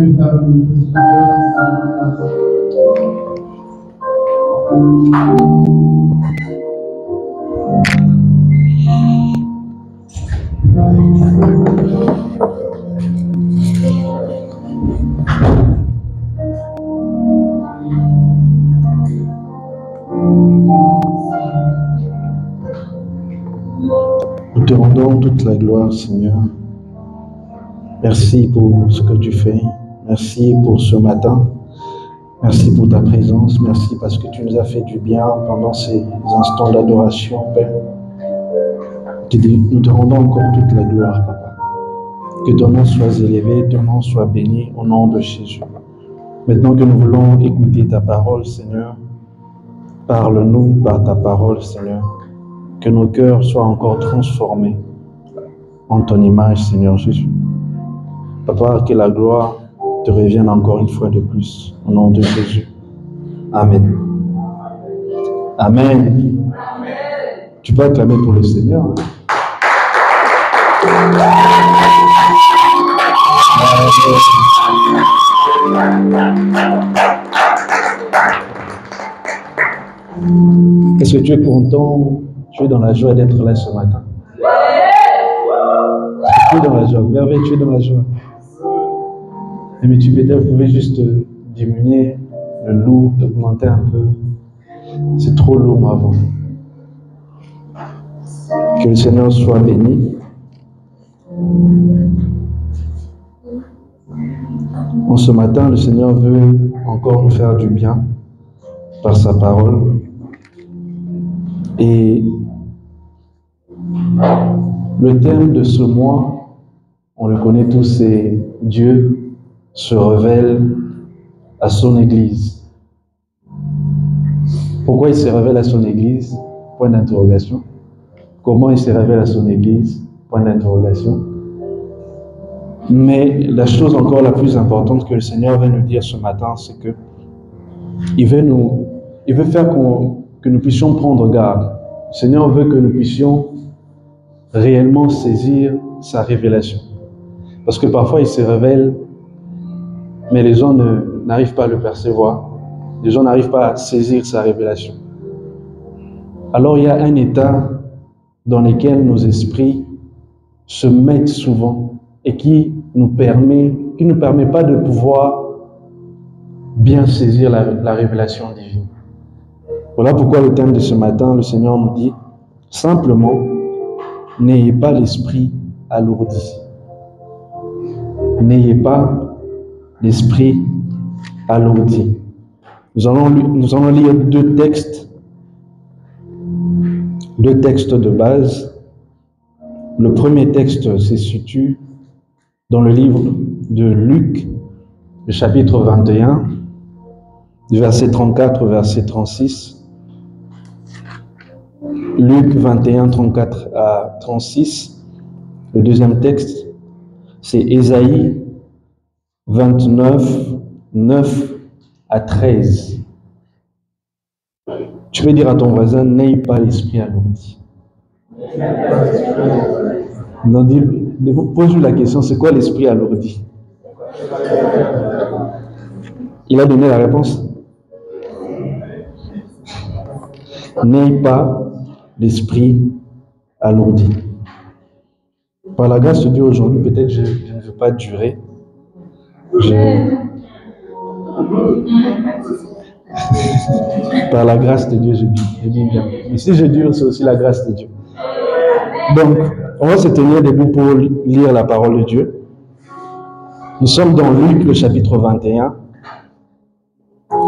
Nous te rendons toute la gloire, Seigneur. Merci pour ce que tu fais. Merci pour ce matin. Merci pour ta présence. Merci parce que tu nous as fait du bien pendant ces instants d'adoration, Père. Nous te rendons encore toute la gloire, Papa. Que ton nom soit élevé, ton nom soit béni au nom de Jésus. Maintenant que nous voulons écouter ta parole, Seigneur, parle-nous par ta parole, Seigneur. Que nos cœurs soient encore transformés en ton image, Seigneur Jésus. Papa, que la gloire te revienne encore une fois de plus, au nom de Jésus. Amen. Amen. Tu peux acclamer pour le Seigneur. Est-ce que tu es content? Tu es dans la joie d'être là ce matin? Tu es dans la joie. Merveille, tu es dans la joie. Mais tu peut-être vous pouvez juste diminuer le lourd, augmenter un peu. C'est trop lourd, ma voix. Que le Seigneur soit béni. En ce matin, le Seigneur veut encore nous faire du bien par sa parole. Et le thème de ce mois, on le connaît tous, c'est Dieu se révèle à son Église. Pourquoi il se révèle à son Église? Point d'interrogation. Comment il se révèle à son Église? Point d'interrogation. Mais la chose encore la plus importante que le Seigneur veut nous dire ce matin, c'est que il veut faire que nous puissions prendre garde. Le Seigneur veut que nous puissions réellement saisir sa révélation. Parce que parfois il se révèle, mais les gens n'arrivent pas à le percevoir. Les gens n'arrivent pas à saisir sa révélation. Alors il y a un état dans lequel nos esprits se mettent souvent et qui ne nous permet pas de pouvoir bien saisir la révélation divine. Voilà pourquoi le thème de ce matin, le Seigneur nous dit simplement, n'ayez pas l'esprit alourdi. N'ayez pas l'esprit alourdi. Nous allons lire deux textes de base. Le premier texte se situe dans le livre de Luc, le chapitre 21, verset 34 au verset 36. Luc 21, 34 à 36. Le deuxième texte, c'est Ésaïe 29, 9 à 13. Tu peux dire à ton voisin, n'aie pas l'esprit alourdi. Non, pose-lui la question, c'est quoi l'esprit alourdi? Il a donné la réponse. N'aie pas l'esprit alourdi. Par la grâce de Dieu aujourd'hui, peut-être je ne veux pas durer. Par la grâce de Dieu, je dis bien. Mais si je dure, c'est aussi la grâce de Dieu. Donc, on va se tenir debout pour lire la parole de Dieu. Nous sommes dans Luc, le chapitre 21,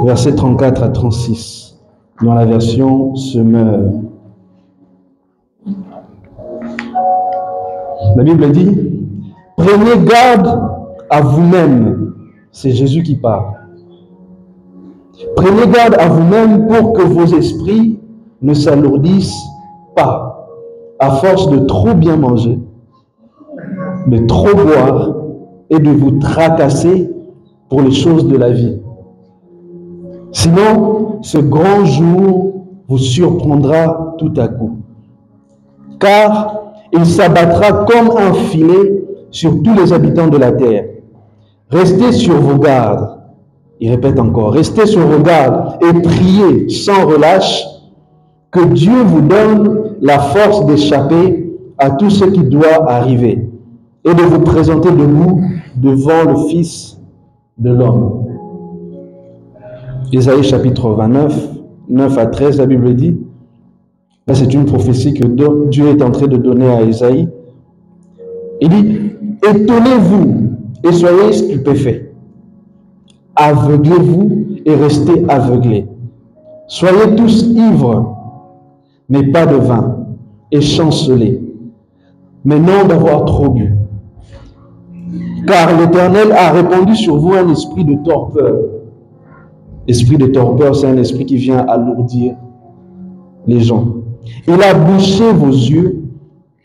versets 34 à 36, dans la version Semeur. La Bible dit, « Prenez garde à vous-même. » C'est Jésus qui parle. « Prenez garde à vous-même pour que vos esprits ne s'alourdissent pas à force de trop bien manger, de trop boire et de vous tracasser pour les choses de la vie. Sinon, ce grand jour vous surprendra tout à coup, car il s'abattra comme un filet sur tous les habitants de la terre. Restez sur vos gardes. Il répète encore, restez sur vos gardes et priez sans relâche que Dieu vous donne la force d'échapper à tout ce qui doit arriver et de vous présenter debout devant le Fils de l'homme. Ésaïe chapitre 29, 9 à 13, la Bible dit, là c'est une prophétie que Dieu est en train de donner à Ésaïe. Il dit, étonnez-vous et soyez stupéfaits. Aveuglez-vous et restez aveuglés. Soyez tous ivres, mais pas de vin, et chancelés, mais non d'avoir trop bu. Car l'Éternel a répandu sur vous un esprit de torpeur. Esprit de torpeur, c'est un esprit qui vient alourdir les gens. Il a bouché vos yeux,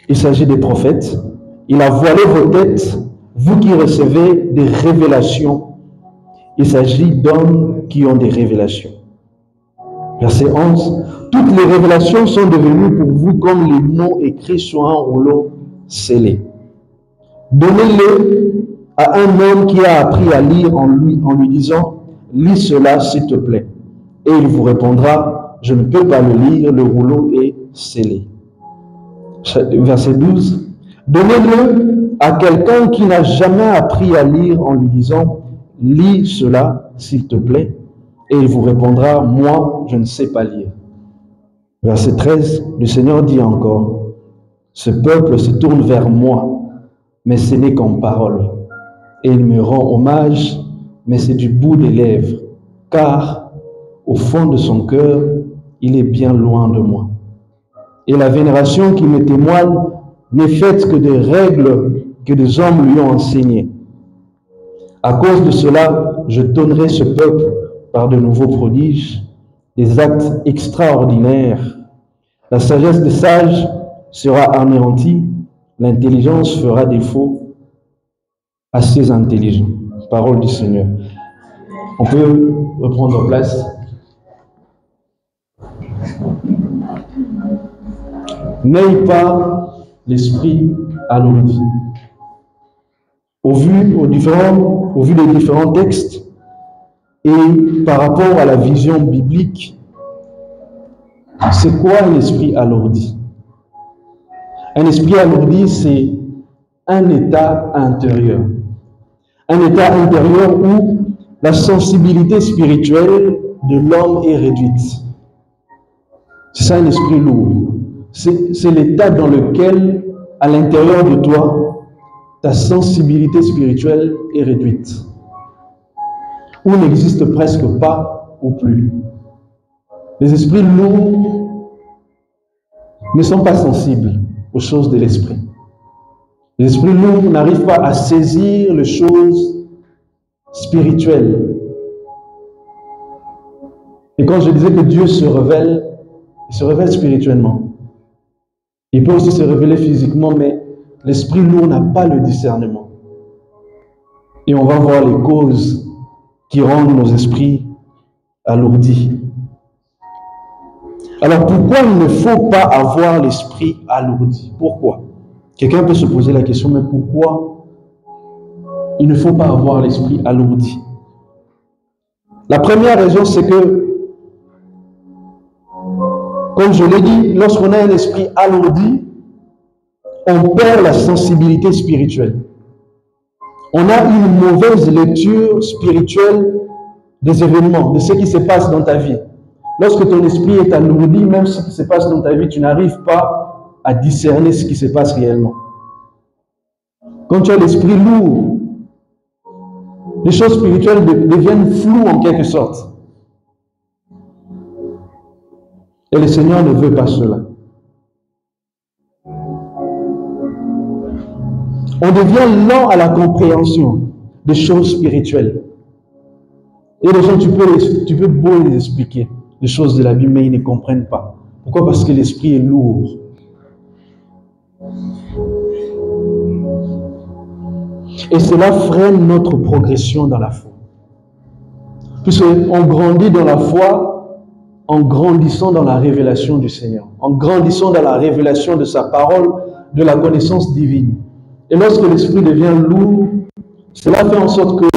il s'agit des prophètes. Il a voilé vos têtes, vous qui recevez des révélations. Il s'agit d'hommes qui ont des révélations. Verset 11. Toutes les révélations sont devenues pour vous comme les mots écrits sur un rouleau scellé. Donnez-les à un homme qui a appris à lire en lui disant, lis cela s'il te plaît. Et il vous répondra, je ne peux pas le lire, le rouleau est scellé. Verset 12. Donnez-le à quelqu'un qui n'a jamais appris à lire en lui disant, lis cela s'il te plaît. Et il vous répondra, moi, je ne sais pas lire. Verset 13, le Seigneur dit encore, ce peuple se tourne vers moi, mais ce n'est qu'en parole. Et il me rend hommage, mais c'est du bout des lèvres, car au fond de son cœur, il est bien loin de moi. Et la vénération qui me témoigne n'est faite que des règles que des hommes lui ont enseignées. À cause de cela, je donnerai ce peuple par de nouveaux prodiges, des actes extraordinaires. La sagesse des sages sera anéantie, l'intelligence fera défaut à ces intelligents. Parole du Seigneur. On peut reprendre place. N'ayez pas l'esprit alourdi. Au vu des différents textes et par rapport à la vision biblique, c'est quoi un esprit alourdi? Un esprit alourdi, c'est un état intérieur. Un état intérieur où la sensibilité spirituelle de l'homme est réduite. C'est ça un esprit lourd. C'est l'état dans lequel, à l'intérieur de toi, ta sensibilité spirituelle est réduite. Ou n'existe presque pas ou plus. Les esprits lourds ne sont pas sensibles aux choses de l'esprit. Les esprits lourds n'arrivent pas à saisir les choses spirituelles. Et quand je disais que Dieu se révèle, il se révèle spirituellement. Il peut aussi se révéler physiquement, mais l'esprit lourd n'a pas le discernement. Et on va voir les causes qui rendent nos esprits alourdis. Alors pourquoi il ne faut pas avoir l'esprit alourdi? Pourquoi? Quelqu'un peut se poser la question, mais pourquoi il ne faut pas avoir l'esprit alourdi? La première raison, c'est que, comme je l'ai dit, lorsqu'on a un esprit alourdi, on perd la sensibilité spirituelle. On a une mauvaise lecture spirituelle des événements, de ce qui se passe dans ta vie. Lorsque ton esprit est alourdi, même ce qui se passe dans ta vie, tu n'arrives pas à discerner ce qui se passe réellement. Quand tu as l'esprit lourd, les choses spirituelles deviennent floues en quelque sorte. Et le Seigneur ne veut pas cela. On devient lent à la compréhension des choses spirituelles. Et les gens, tu peux beau les expliquer, les choses de la Bible, mais ils ne comprennent pas. Pourquoi? Parce que l'esprit est lourd. Et cela freine notre progression dans la foi. Puisqu'on grandit dans la foi en grandissant dans la révélation du Seigneur, en grandissant dans la révélation de sa parole, de la connaissance divine. Et lorsque l'esprit devient lourd, Cela fait en sorte que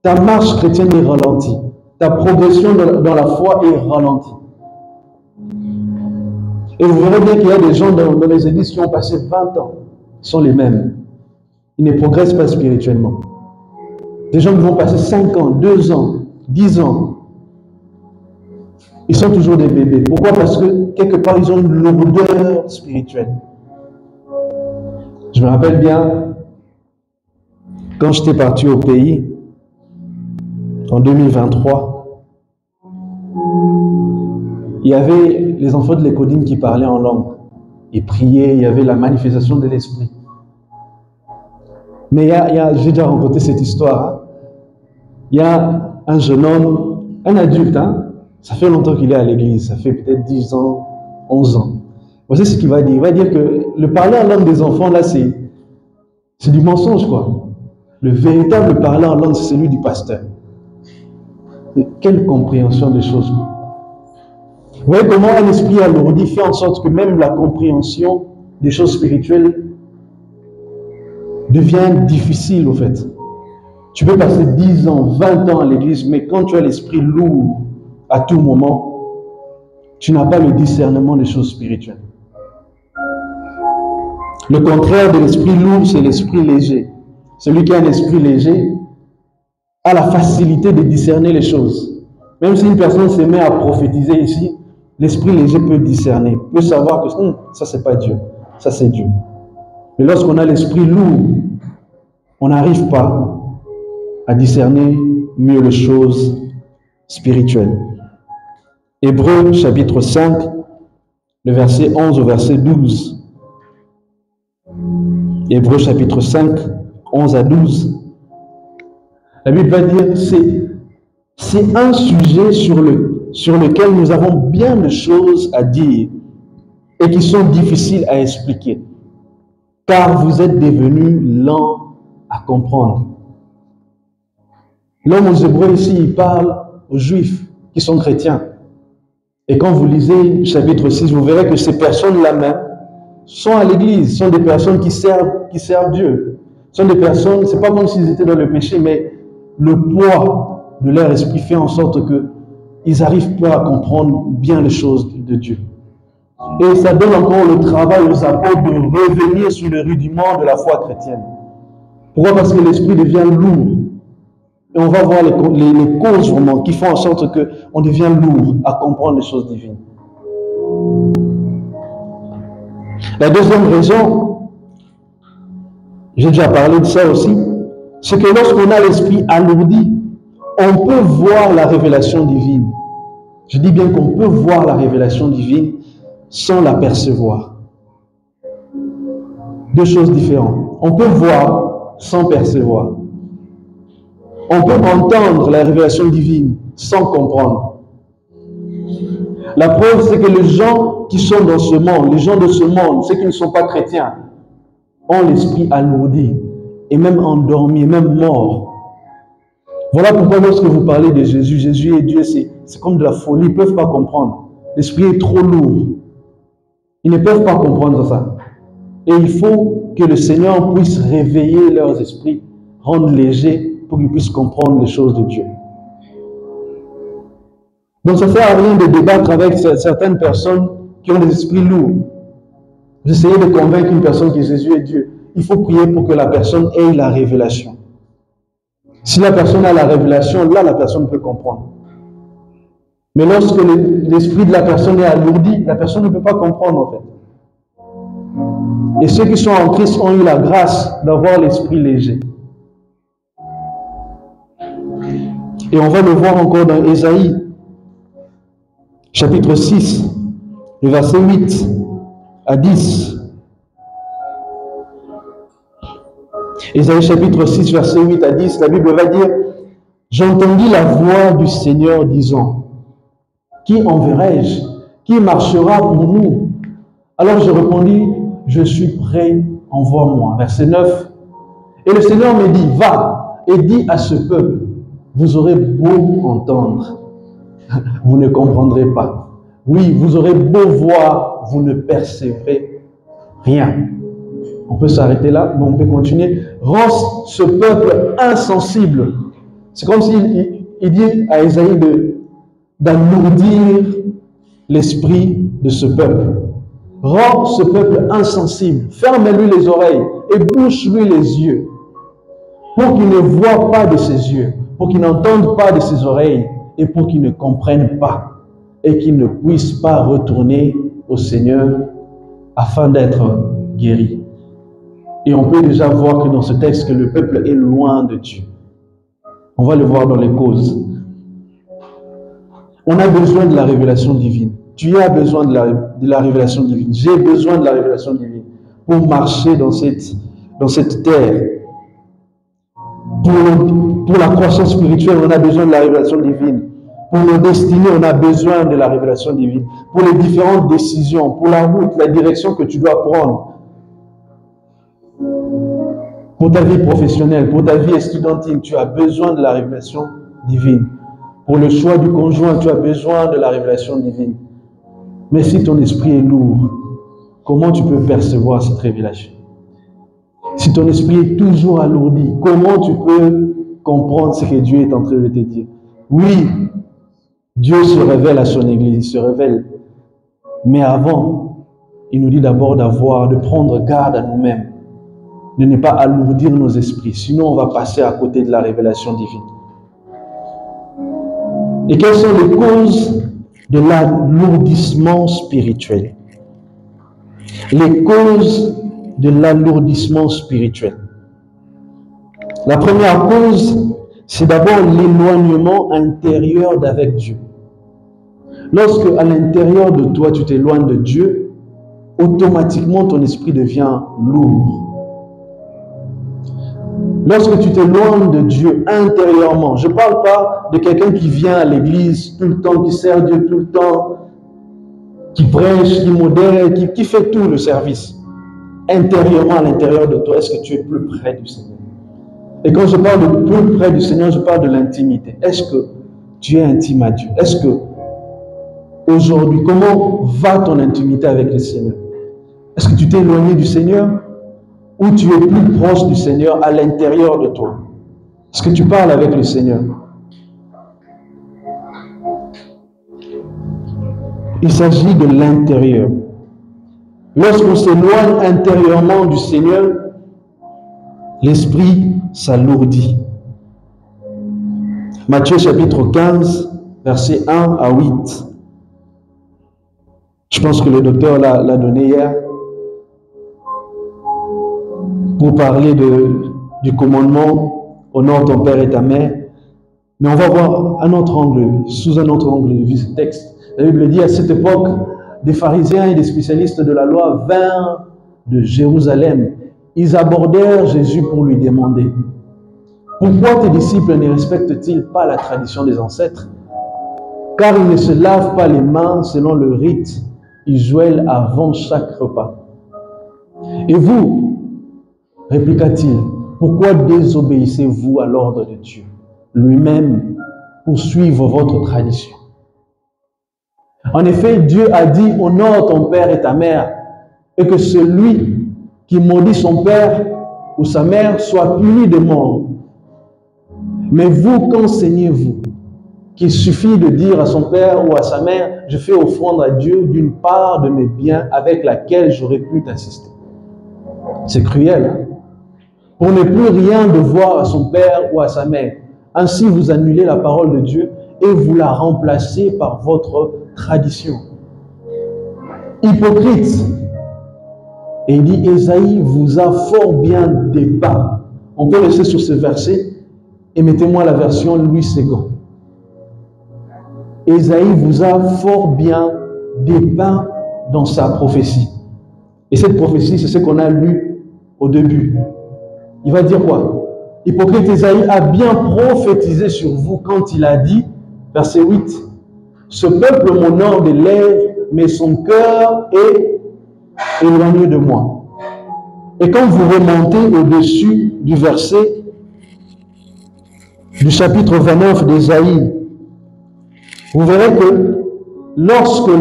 ta marche chrétienne est ralentie. Ta progression dans la foi est ralentie. Et vous verrez bien qu'il y a des gens dans les églises qui ont passé 20 ans. Ils sont les mêmes. Ils ne progressent pas spirituellement. Des gens qui vont passer 5 ans, 2 ans, 10 ans. Ils sont toujours des bébés. Pourquoi? Parce que quelque part, ils ont une lourdeur spirituelle. Je me rappelle bien, quand j'étais parti au pays, en 2023, il y avait les enfants de l'Écodine qui parlaient en langue. Ils priaient, il y avait la manifestation de l'Esprit. Mais j'ai déjà rencontré cette histoire. Hein. Il y a un jeune homme, un adulte, hein, ça fait longtemps qu'il est à l'église, ça fait peut-être 10 ans, 11 ans. Voici ce qu'il va dire. Il va dire que le parler en langue des enfants, là, c'est du mensonge, quoi. Le véritable parler en langue, c'est celui du pasteur. Et quelle compréhension des choses, quoi. Vous voyez comment un esprit alourdi fait en sorte que même la compréhension des choses spirituelles devient difficile, au fait. Tu peux passer 10 ans, 20 ans à l'église, mais quand tu as l'esprit lourd à tout moment, tu n'as pas le discernement des choses spirituelles. Le contraire de l'esprit lourd, c'est l'esprit léger. Celui qui a un esprit léger a la facilité de discerner les choses. Même si une personne se met à prophétiser ici, l'esprit léger peut discerner, peut savoir que ça c'est pas Dieu, ça c'est Dieu. Mais lorsqu'on a l'esprit lourd, on n'arrive pas à discerner mieux les choses spirituelles. Hébreux chapitre 5, le verset 11 au verset 12. Hébreux chapitre 5, 11 à 12. La Bible va dire, c'est un sujet sur lequel nous avons bien de choses à dire et qui sont difficiles à expliquer, car vous êtes devenus lents à comprendre. L'homme aux Hébreux ici, il parle aux Juifs qui sont chrétiens. Et quand vous lisez chapitre 6, vous verrez que ces personnes-là même sont à l'église, sont des personnes qui servent Dieu. Sont des personnes, c'est pas comme s'ils étaient dans le péché, mais le poids de leur esprit fait en sorte qu'ils n'arrivent pas à comprendre bien les choses de Dieu. Et ça donne encore le travail aux apôtres de revenir sur le rudiment de la foi chrétienne. Pourquoi? Parce que l'esprit devient lourd. Et on va voir les causes vraiment qui font en sorte qu'on devient lourd à comprendre les choses divines. La deuxième raison, j'ai déjà parlé de ça aussi, c'est que lorsqu'on a l'esprit alourdi, on peut voir la révélation divine. Je dis bien qu'on peut voir la révélation divine sans la percevoir. Deux choses différentes. On peut voir sans percevoir. On peut entendre la révélation divine sans comprendre. La preuve, c'est que les gens qui sont dans ce monde, les gens de ce monde, ceux qui ne sont pas chrétiens, ont l'esprit alourdi et même endormi, même mort. Voilà pourquoi lorsque vous parlez de Jésus, Jésus et Dieu, c'est comme de la folie, ils ne peuvent pas comprendre. L'esprit est trop lourd. Ils ne peuvent pas comprendre ça. Et il faut que le Seigneur puisse réveiller leurs esprits, rendre légers, pour qu'ils puissent comprendre les choses de Dieu. Donc ça ne sert à rien de débattre avec certaines personnes qui ont des esprits lourds. Vous essayez de convaincre une personne que Jésus est Dieu. Il faut prier pour que la personne ait la révélation. Si la personne a la révélation, là la personne peut comprendre. Mais lorsque l'esprit de la personne est alourdi, la personne ne peut pas comprendre en fait. Et ceux qui sont en Christ ont eu la grâce d'avoir l'esprit léger. Et on va le voir encore dans Ésaïe, chapitre 6, le verset 8 à 10. Ésaïe chapitre 6, verset 8 à 10, la Bible va dire, « J'entendis la voix du Seigneur disant, « Qui enverrai-je? Qui marchera pour nous? » Alors je répondis, « Je suis prêt, envoie-moi. » Verset 9. Et le Seigneur me dit, « Va et dis à ce peuple, vous aurez beau entendre, vous ne comprendrez pas. Oui, vous aurez beau voir, vous ne percevrez rien. » On peut s'arrêter là, mais on peut continuer. Rend ce peuple insensible. C'est comme s'il dit à Ésaïe d'alourdir l'esprit de ce peuple. Rends ce peuple insensible. Ferme-lui les oreilles et bouche-lui les yeux pour qu'il ne voie pas de ses yeux, pour qu'il n'entende pas de ses oreilles et pour qu'il ne comprenne pas et qu'il ne puisse pas retourner au Seigneur afin d'être guéri. Et on peut déjà voir que dans ce texte que le peuple est loin de Dieu. On va le voir dans les causes. On a besoin de la révélation divine. Tu as besoin de la révélation divine. J'ai besoin de la révélation divine pour marcher dans cette terre. Pour la croissance spirituelle, on a besoin de la révélation divine. Pour nos destinées, on a besoin de la révélation divine. Pour les différentes décisions, pour la route, la direction que tu dois prendre. Pour ta vie professionnelle, pour ta vie estudiantine, tu as besoin de la révélation divine. Pour le choix du conjoint, tu as besoin de la révélation divine. Mais si ton esprit est lourd, comment tu peux percevoir cette révélation? Si ton esprit est toujours alourdi, comment tu peux comprendre ce que Dieu est en train de te dire? Oui, Dieu se révèle à son Église, il se révèle. Mais avant, il nous dit d'abord de prendre garde à nous-mêmes, de ne pas alourdir nos esprits, sinon on va passer à côté de la révélation divine. Et quelles sont les causes de l'alourdissement spirituel? Les causes de l'alourdissement spirituel. La première cause, c'est d'abord l'éloignement intérieur d'avec Dieu. Lorsque à l'intérieur de toi, tu t'éloignes de Dieu, automatiquement ton esprit devient lourd. Lorsque tu t'éloignes de Dieu intérieurement, je ne parle pas de quelqu'un qui vient à l'église tout le temps, qui sert Dieu tout le temps, qui prêche, qui modère, qui fait tout le service. Intérieurement, à l'intérieur de toi, est-ce que tu es plus près du Seigneur? Et quand je parle de plus près du Seigneur, je parle de l'intimité. Est-ce que tu es intime à Dieu? Est-ce que aujourd'hui, comment va ton intimité avec le Seigneur? Est-ce que tu t'es éloigné du Seigneur? Ou tu es plus proche du Seigneur à l'intérieur de toi? Est-ce que tu parles avec le Seigneur? Il s'agit de l'intérieur. Lorsqu'on s'éloigne intérieurement du Seigneur, l'esprit s'alourdit. Matthieu chapitre 15, versets 1 à 8. Je pense que le docteur l'a donné hier pour parler du commandement « Honore ton père et ta mère ». Mais on va voir un autre angle, sous un autre angle de ce texte. La Bible dit à cette époque, des pharisiens et des spécialistes de la loi vinrent de Jérusalem. Ils abordèrent Jésus pour lui demander « Pourquoi tes disciples ne respectent-ils pas la tradition des ancêtres? Car ils ne se lavent pas les mains selon le rite usuel avant chaque repas. Et vous, répliqua-t-il, pourquoi désobéissez-vous à l'ordre de Dieu lui-même pour suivre votre tradition? En effet, Dieu a dit, honore ton père et ta mère, et que celui qui maudit son père ou sa mère soit puni de mort. Mais vous, qu'enseignez-vous? Qu'il suffit de dire à son père ou à sa mère, je fais offrande à Dieu d'une part de mes biens avec laquelle j'aurais pu t'assister. C'est cruel. Pour ne plus rien devoir à son père ou à sa mère. Ainsi, vous annulez la parole de Dieu et vous la remplacez par votre tradition. Hypocrite. Et il dit, Ésaïe vous a fort bien dépeint. On peut rester sur ce verset et mettez-moi la version Louis II. Ésaïe vous a fort bien dépeint dans sa prophétie. Et cette prophétie, c'est ce qu'on a lu au début. Il va dire quoi? Hypocrite, Ésaïe a bien prophétisé sur vous quand il a dit, verset 8, « Ce peuple m'honore des lèvres, mais son cœur est éloigné de moi. » Et quand vous remontez au-dessus du verset du chapitre 29 d'Ésaïe, vous verrez que lorsque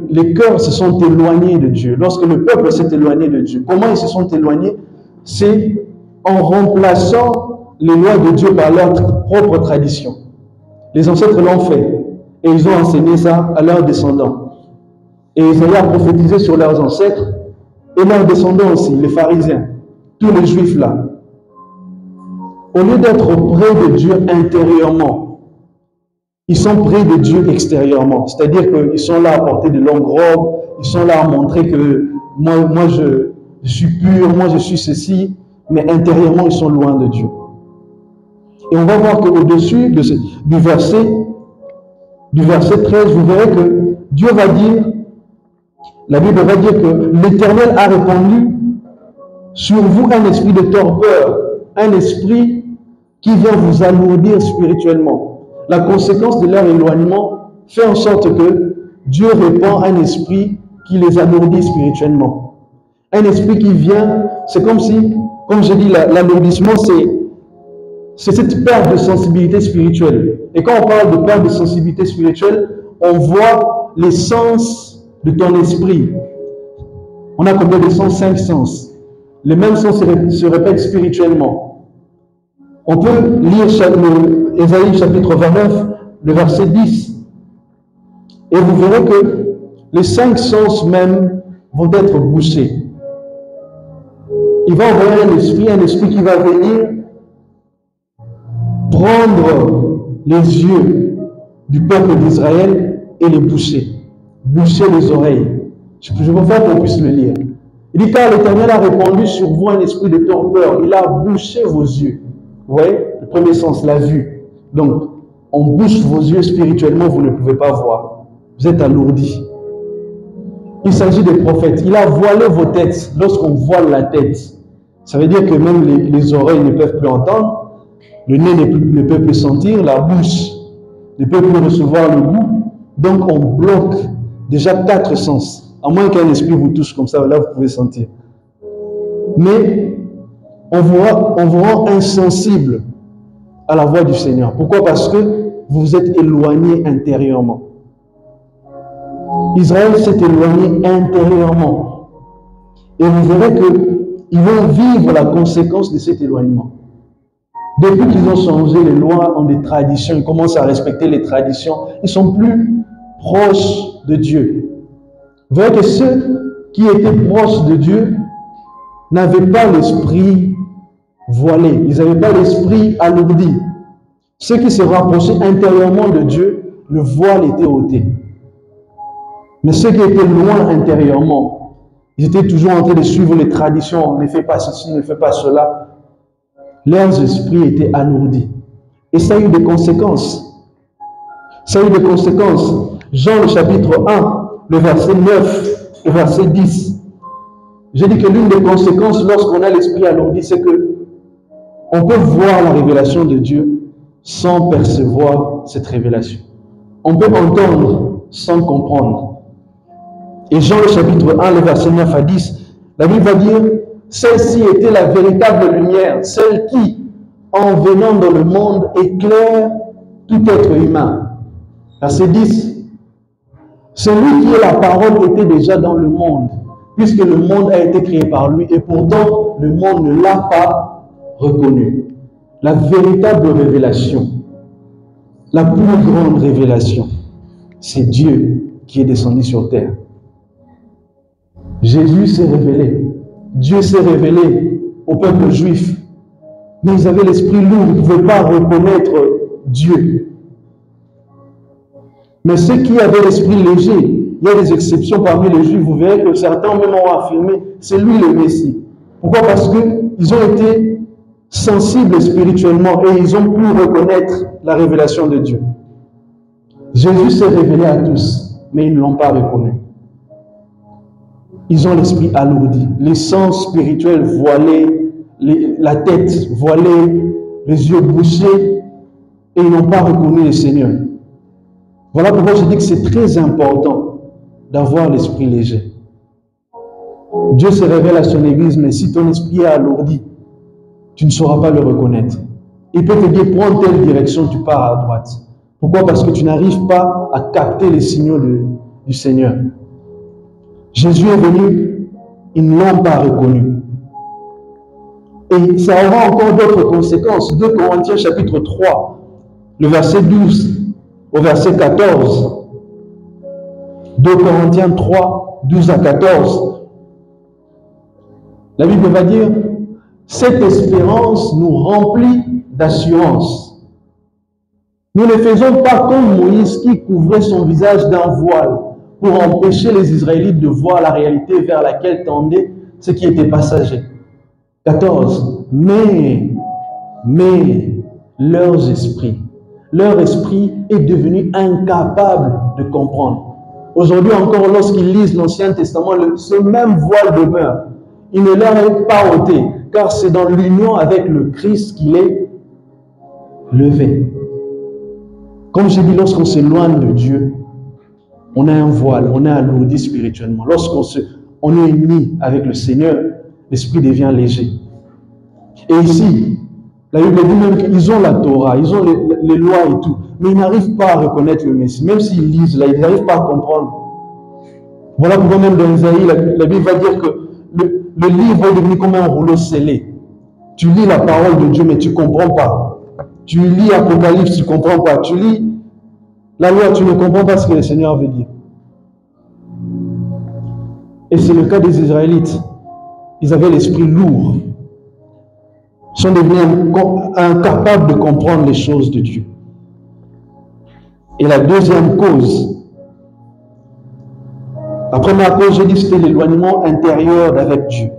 les cœurs se sont éloignés de Dieu, lorsque le peuple s'est éloigné de Dieu, comment ils se sont éloignés? c'est en remplaçant les lois de Dieu par leur propre tradition. Les ancêtres l'ont fait et ils ont enseigné ça à leurs descendants. Et Isaïe a prophétisé sur leurs ancêtres et leurs descendants aussi, les pharisiens, tous les juifs là. Au lieu d'être près de Dieu intérieurement, ils sont près de Dieu extérieurement. C'est-à-dire qu'ils sont là à porter de longues robes, ils sont là à montrer que moi je suis pur, moi je suis ceci, mais intérieurement ils sont loin de Dieu. Et on va voir qu'au-dessus du verset 13, vous verrez que Dieu va dire, la Bible va dire que l'Éternel a répandu sur vous un esprit de torpeur, un esprit qui vient vous alourdir spirituellement. La conséquence de leur éloignement fait en sorte que Dieu répand un esprit qui les alourdit spirituellement. Un esprit qui vient, c'est comme si, comme je dis, l'alourdissement, c'est cette perte de sensibilité spirituelle. Et quand on parle de perte de sensibilité spirituelle, on voit les sens de ton esprit. On a combien de sens? 5 sens. Les mêmes sens se répètent spirituellement. On peut lire Ésaïe chapitre 29, le verset 10. Et vous verrez que les 5 sens même vont être bouchés. Il va envoyer un esprit qui va venir prendre les yeux du peuple d'Israël et les boucher les oreilles. Je veux faire qu'on puisse le lire. Il dit, car l'Éternel a répandu sur vous un esprit de torpeur, il a bouché vos yeux. Vous voyez, le premier sens, la vue. Donc, on bouche vos yeux spirituellement, vous ne pouvez pas voir. Vous êtes alourdis. Il s'agit des prophètes. Il a voilé vos têtes. Lorsqu'on voile la tête, ça veut dire que même les oreilles ne peuvent plus entendre, le nez ne peut plus sentir, la bouche ne peut plus recevoir le goût. Donc, on bloque déjà 4 sens. À moins qu'un esprit vous touche comme ça, là, vous pouvez sentir. Mais on vous rend insensible à la voix du Seigneur. Pourquoi? Parce que vous vous êtes éloigné intérieurement. Israël s'est éloigné intérieurement. Et vous verrez qu'ils vont vivre la conséquence de cet éloignement. Depuis qu'ils ont changé les lois en des traditions, ils commencent à respecter les traditions, ils sont plus proches de Dieu. Vous voyez que ceux qui étaient proches de Dieu n'avaient pas l'esprit voilé, ils n'avaient pas l'esprit alourdi. Ceux qui se rapprochaient intérieurement de Dieu, le voile était ôté. Mais ceux qui étaient loin intérieurement, ils étaient toujours en train de suivre les traditions, ne fais pas ceci, ne fais pas cela. Leurs esprits étaient alourdis. Et ça a eu des conséquences. Ça a eu des conséquences. Jean le chapitre 1, le verset 9, le verset 10. J'ai dit que l'une des conséquences lorsqu'on a l'esprit alourdi, c'est que on peut voir la révélation de Dieu sans percevoir cette révélation. On peut entendre sans comprendre. Et Jean le chapitre 1, le verset 9 à 10, la Bible va dire, celle-ci était la véritable lumière, celle qui, en venant dans le monde, éclaire tout être humain. Verset 10, celui qui est la parole était déjà dans le monde, puisque le monde a été créé par lui, et pourtant le monde ne l'a pas reconnu. La véritable révélation, la plus grande révélation, c'est Dieu qui est descendu sur terre. Jésus s'est révélé. Dieu s'est révélé au peuple juif. Mais ils avaient l'esprit lourd, ils ne pouvaient pas reconnaître Dieu. Mais ceux qui avaient l'esprit léger, il y a des exceptions parmi les juifs, vous verrez que certains même ont affirmé, c'est lui le Messie. Pourquoi? Parce qu'ils ont été sensibles spirituellement et ils ont pu reconnaître la révélation de Dieu. Jésus s'est révélé à tous, mais ils ne l'ont pas reconnu. Ils ont l'esprit alourdi, les sens spirituels voilés, la tête voilée, les yeux bouchés, et ils n'ont pas reconnu le Seigneur. Voilà pourquoi je dis que c'est très important d'avoir l'esprit léger. Dieu se révèle à son Église, mais si ton esprit est alourdi, tu ne sauras pas le reconnaître. Il peut te dire, prends telle direction, tu pars à droite. Pourquoi? Parce que tu n'arrives pas à capter les signaux du Seigneur. Jésus est venu, ils ne l'ont pas reconnu. Et ça aura encore d'autres conséquences. 2 Corinthiens chapitre 3, le verset 12 au verset 14. 2 Corinthiens 3, 12 à 14. La Bible va dire, cette espérance nous remplit d'assurance. Nous ne faisons pas comme Moïse qui couvrait son visage d'un voile pour empêcher les Israélites de voir la réalité vers laquelle tendait ce qui était passager. 14. Mais leur esprit est devenu incapable de comprendre. Aujourd'hui encore, lorsqu'ils lisent l'Ancien Testament, ce même voile demeure. Il ne leur est pas ôté, car c'est dans l'union avec le Christ qu'il est levé. Comme j'ai dit, lorsqu'on s'éloigne de Dieu, on a un voile, on est alourdi spirituellement. Lorsqu'on est uni avec le Seigneur, l'esprit devient léger. Et ici, la Bible dit même qu'ils ont la Torah, ils ont les lois et tout, mais ils n'arrivent pas à reconnaître le Messie. Même s'ils lisent là, ils n'arrivent pas à comprendre. Voilà pourquoi même dans Isaïe, la Bible va dire que le livre est devenu comme un rouleau scellé. Tu lis la parole de Dieu, mais tu ne comprends pas. Tu lis Apocalypse, tu ne comprends pas. Tu lis la loi, tu ne comprends pas ce que le Seigneur veut dire. Et c'est le cas des Israélites. Ils avaient l'esprit lourd. Ils sont devenus incapables de comprendre les choses de Dieu. Et la deuxième cause, la première cause, j'ai dit, c'était l'éloignement intérieur d'avec Dieu.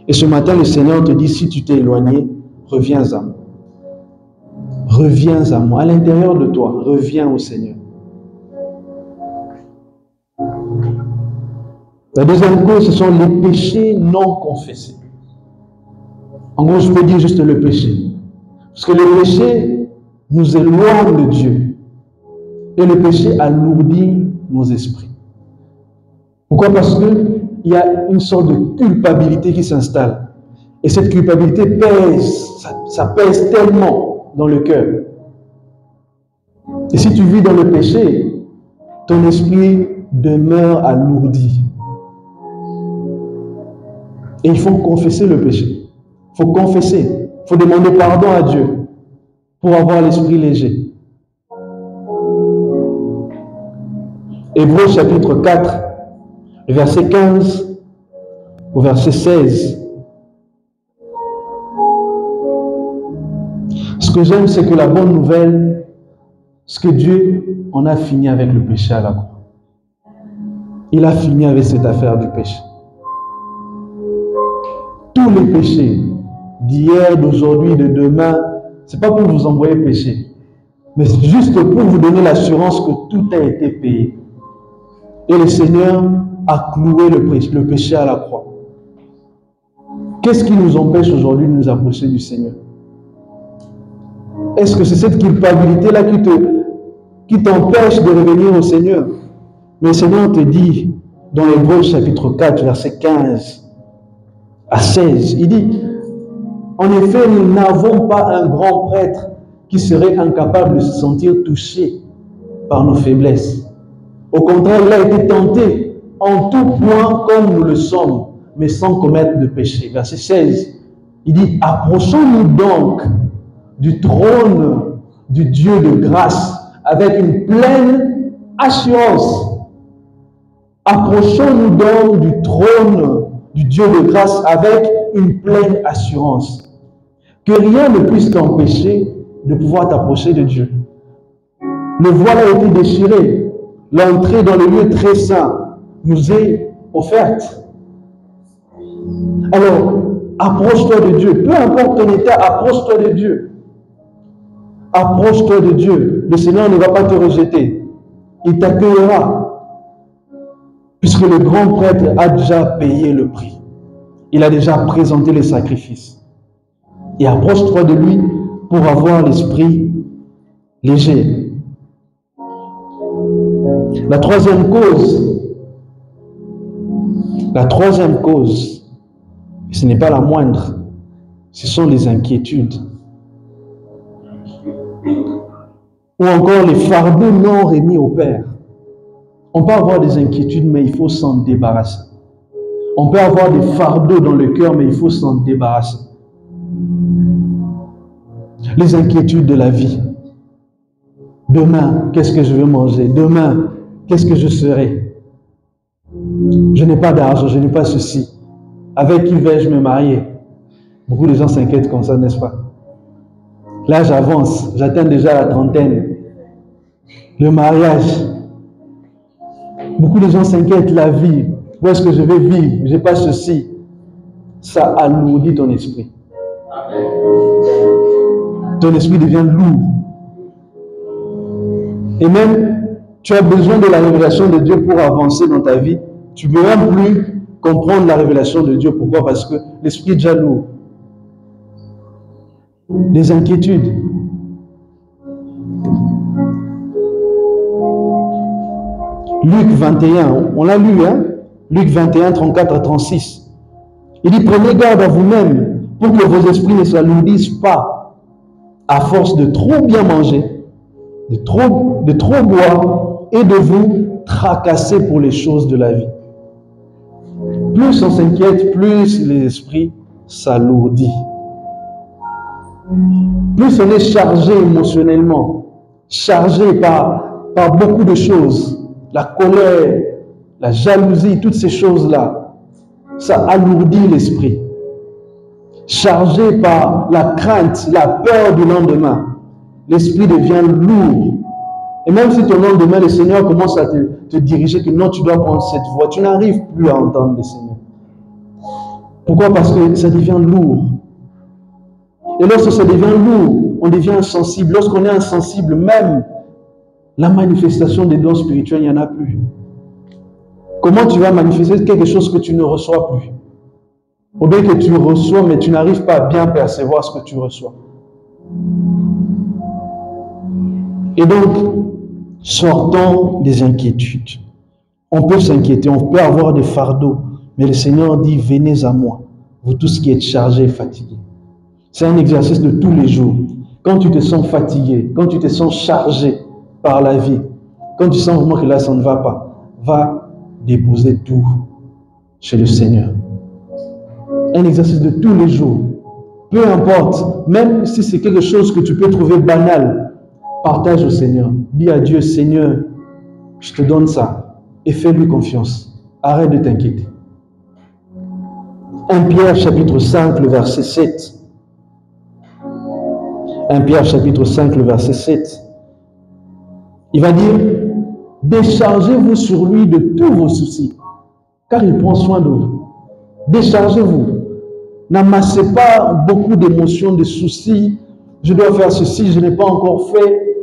Et ce matin, le Seigneur te dit, si tu t'es éloigné, reviens à moi. Reviens à moi. À l'intérieur de toi, reviens au Seigneur. La deuxième cause, ce sont les péchés non confessés. En gros, je peux dire juste le péché. Parce que le péché nous éloigne de Dieu. Et le péché alourdit nos esprits. Pourquoi? Parce qu'il y a une sorte de culpabilité qui s'installe. Et cette culpabilité pèse, ça pèse tellement dans le cœur. Et si tu vis dans le péché, ton esprit demeure alourdi. Et il faut confesser le péché. Il faut confesser. Il faut demander pardon à Dieu pour avoir l'esprit léger. Hébreux chapitre 4, le verset 15 au verset 16. Ce que j'aime, c'est que la bonne nouvelle, c'est que Dieu en a fini avec le péché à la croix. Il a fini avec cette affaire du péché. Tous les péchés d'hier, d'aujourd'hui, de demain, ce n'est pas pour vous envoyer pécher, mais c'est juste pour vous donner l'assurance que tout a été payé. Et le Seigneur a cloué le péché à la croix. Qu'est-ce qui nous empêche aujourd'hui de nous approcher du Seigneur? Est-ce que c'est cette culpabilité-là qui t'empêche de revenir au Seigneur? Mais le Seigneur te dit, dans Hébreux chapitre 4, verset 15 à 16, il dit, en effet, nous n'avons pas un grand prêtre qui serait incapable de se sentir touché par nos faiblesses. Au contraire, il a été tenté en tout point comme nous le sommes, mais sans commettre de péché. Verset 16, il dit, approchons-nous donc du trône du Dieu de grâce avec une pleine assurance. Approchons-nous donc du trône du Dieu de grâce avec une pleine assurance. Que rien ne puisse t'empêcher de pouvoir t'approcher de Dieu. Le voile a été déchiré. L'entrée dans le lieu très saint nous est offerte. Alors, approche-toi de Dieu. Peu importe ton état, approche-toi de Dieu. Approche-toi de Dieu. Le Seigneur ne va pas te rejeter. Il t'accueillera. Puisque le grand prêtre a déjà payé le prix. Il a déjà présenté les sacrifices. Et approche-toi de lui pour avoir l'esprit léger. La troisième cause, et ce n'est pas la moindre, ce sont les inquiétudes. Ou encore les fardeaux non remis au Père. On peut avoir des inquiétudes, mais il faut s'en débarrasser. On peut avoir des fardeaux dans le cœur, mais il faut s'en débarrasser. Les inquiétudes de la vie. Demain, qu'est-ce que je vais manger? Demain, qu'est-ce que je serai? Je n'ai pas d'argent, je n'ai pas ceci. Avec qui vais-je me marier? Beaucoup de gens s'inquiètent comme ça, n'est-ce pas? Là, j'avance, j'atteins déjà la trentaine. Le mariage. Beaucoup de gens s'inquiètent, la vie. Où est-ce que je vais vivre? Je n'ai pas ceci. Ça alourdit ton esprit. Ton esprit devient lourd. Et même, tu as besoin de la révélation de Dieu pour avancer dans ta vie. Tu ne peux même plus comprendre la révélation de Dieu. Pourquoi? Parce que l'esprit est déjà lourd. Les inquiétudes. Luc 21, on l'a lu, hein? Luc 21, 34 à 36. Il dit, prenez garde à vous-même pour que vos esprits ne s'alourdissent pas à force de trop bien manger, de trop boire et de vous tracasser pour les choses de la vie. Plus on s'inquiète, plus l'esprit s'alourdit. Plus on est chargé émotionnellement, chargé par beaucoup de choses, la colère, la jalousie, toutes ces choses-là, ça alourdit l'esprit. Chargé par la crainte, la peur du lendemain, l'esprit devient lourd. Et même si ton lendemain, le Seigneur commence à te diriger que non, tu dois prendre cette voie, tu n'arrives plus à entendre le Seigneur. Pourquoi? Parce que ça devient lourd. Et lorsque ça devient lourd, on devient insensible. Lorsqu'on est insensible, même la manifestation des dons spirituels, il n'y en a plus. Comment tu vas manifester quelque chose que tu ne reçois plus? Ou bien que tu reçois, mais tu n'arrives pas à bien percevoir ce que tu reçois. Et donc, sortons des inquiétudes. On peut s'inquiéter, on peut avoir des fardeaux, mais le Seigneur dit, venez à moi, vous tous qui êtes chargés et fatigués. C'est un exercice de tous les jours. Quand tu te sens fatigué, quand tu te sens chargé par la vie, quand tu sens vraiment que là, ça ne va pas, va déposer tout chez le Seigneur. Un exercice de tous les jours. Peu importe, même si c'est quelque chose que tu peux trouver banal, partage au Seigneur. Dis à Dieu, Seigneur, je te donne ça et fais-lui confiance. Arrête de t'inquiéter. 1 Pierre chapitre 5, le verset 7. 1 Pierre chapitre 5, le verset 7. Il va dire, déchargez-vous sur lui de tous vos soucis, car il prend soin de vous. Déchargez-vous. N'amassez pas beaucoup d'émotions, de soucis. Je dois faire ceci, je n'ai pas encore fait.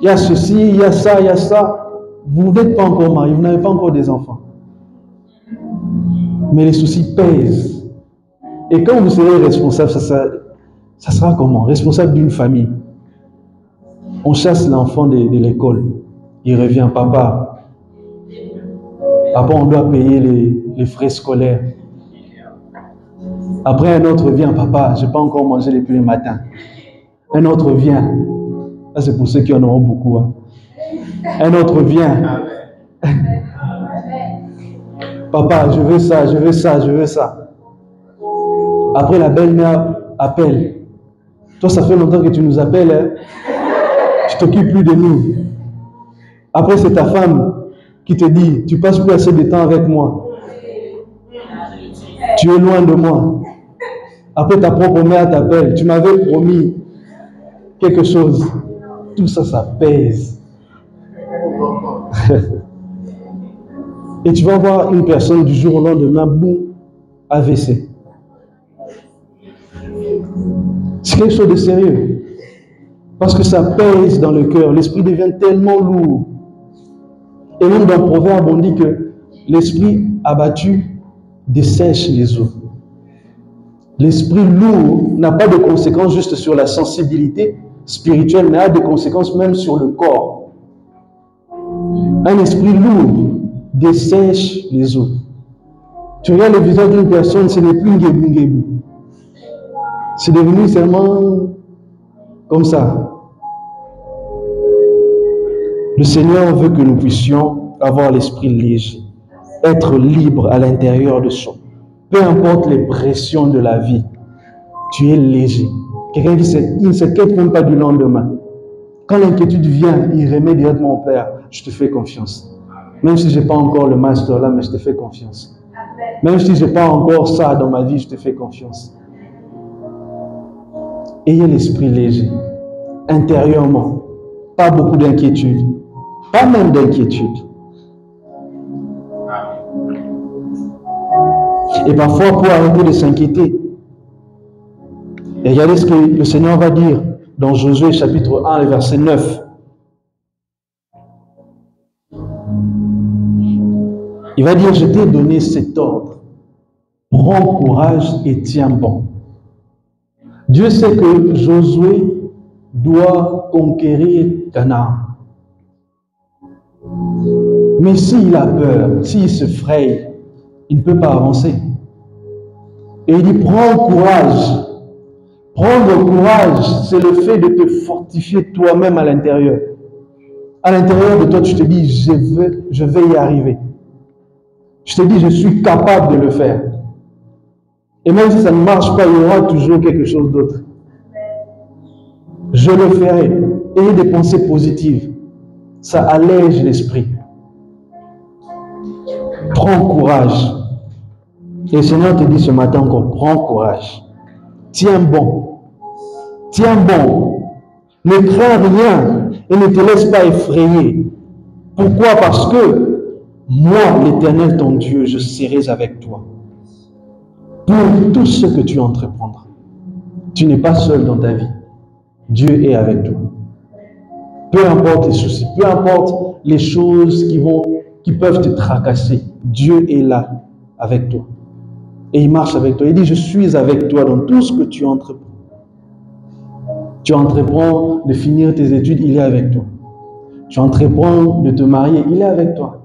Il y a ceci, il y a ça, il y a ça. Vous n'êtes pas encore marié, vous n'avez pas encore des enfants. Mais les soucis pèsent. Et quand vous serez responsable, ça sera comment? Responsable d'une famille. On chasse l'enfant de l'école. Il revient, papa. Papa, on doit payer les frais scolaires. Après, un autre vient, papa, je n'ai pas encore mangé depuis le matin. Un autre vient. Ça, c'est pour ceux qui en auront beaucoup. Hein. Un autre vient. Papa, je veux ça, je veux ça, je veux ça. Après, la belle-mère appelle. Toi, ça fait longtemps que tu nous appelles. Hein? Tu t'occupes plus de nous. Après, c'est ta femme qui te dit, tu passes plus assez de temps avec moi. Tu es loin de moi. Après, ta propre mère t'appelle. Tu m'avais promis quelque chose. Tout ça, ça pèse. Et tu vas voir une personne du jour au lendemain, boum, AVC. C'est quelque chose de sérieux. Parce que ça pèse dans le cœur. L'esprit devient tellement lourd. Et même dans le proverbe, on dit que l'esprit abattu dessèche les eaux. L'esprit lourd n'a pas de conséquences juste sur la sensibilité spirituelle, mais a des conséquences même sur le corps. Un esprit lourd dessèche les eaux. Tu regardes le visage d'une personne, ce n'est plus un guébou. C'est devenu seulement comme ça. Le Seigneur veut que nous puissions avoir l'esprit léger, être libre à l'intérieur de soi. Peu importe les pressions de la vie, tu es léger. Quelqu'un qui ne s'inquiète même pas du lendemain. Quand l'inquiétude vient, il remet directement au Père. Je te fais confiance. Même si je n'ai pas encore le master là, mais je te fais confiance. Même si je n'ai pas encore ça dans ma vie, je te fais confiance. Ayez l'esprit léger, intérieurement. Pas beaucoup d'inquiétude. Pas même d'inquiétude. Et parfois, pour arrêter de s'inquiéter, et regardez ce que le Seigneur va dire dans Josué chapitre 1, le verset 9. Il va dire, je t'ai donné cet ordre. Prends courage et tiens bon. Dieu sait que Josué doit conquérir Canaan. Mais s'il a peur, s'il se fraye, il ne peut pas avancer. Et il dit, prends courage. Prendre courage, c'est le fait de te fortifier toi-même à l'intérieur. À l'intérieur de toi, tu te dis, je vais y arriver. Je te dis, je suis capable de le faire. Et même si ça ne marche pas, il y aura toujours quelque chose d'autre. Je le ferai. Ayez des pensées positives. Ça allège l'esprit. Prends courage. Et le Seigneur te dit ce matin encore, prends courage. Tiens bon. Tiens bon. Ne crains rien et ne te laisse pas effrayer. Pourquoi? Parce que moi, l'Éternel, ton Dieu, je serai avec toi. Pour tout ce que tu entreprendras. Tu n'es pas seul dans ta vie. Dieu est avec toi. Peu importe les soucis, peu importe les choses qui peuvent te tracasser, Dieu est là avec toi. Et il marche avec toi. Il dit, je suis avec toi dans tout ce que tu entreprends. Tu entreprends de finir tes études, il est avec toi. Tu entreprends de te marier, il est avec toi.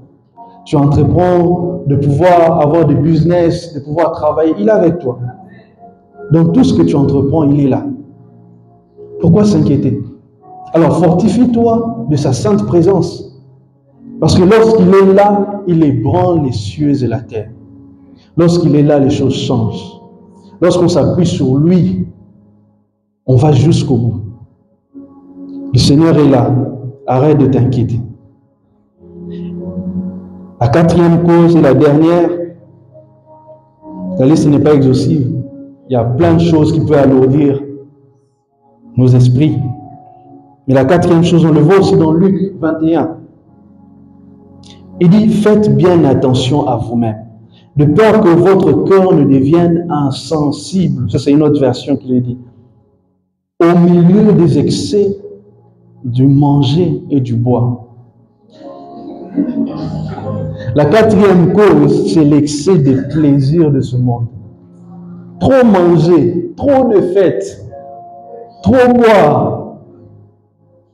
Tu entreprends de pouvoir avoir des business, de pouvoir travailler, il est avec toi. Dans tout ce que tu entreprends, il est là. Pourquoi s'inquiéter? Alors fortifie-toi de sa sainte présence. Parce que lorsqu'il est là, il ébranle les cieux et la terre. Lorsqu'il est là, les choses changent. Lorsqu'on s'appuie sur lui, on va jusqu'au bout. Le Seigneur est là. Arrête de t'inquiéter. La quatrième cause et la dernière, la liste n'est pas exhaustive. Il y a plein de choses qui peuvent alourdir nos esprits. Mais la quatrième chose, on le voit aussi dans Luc 21. Il dit, faites bien attention à vous-même, de peur que votre cœur ne devienne insensible. Ça, c'est une autre version qui le dit. Au milieu des excès du manger et du boire. La quatrième cause, c'est l'excès des plaisirs de ce monde. Trop manger, trop de fêtes, trop boire.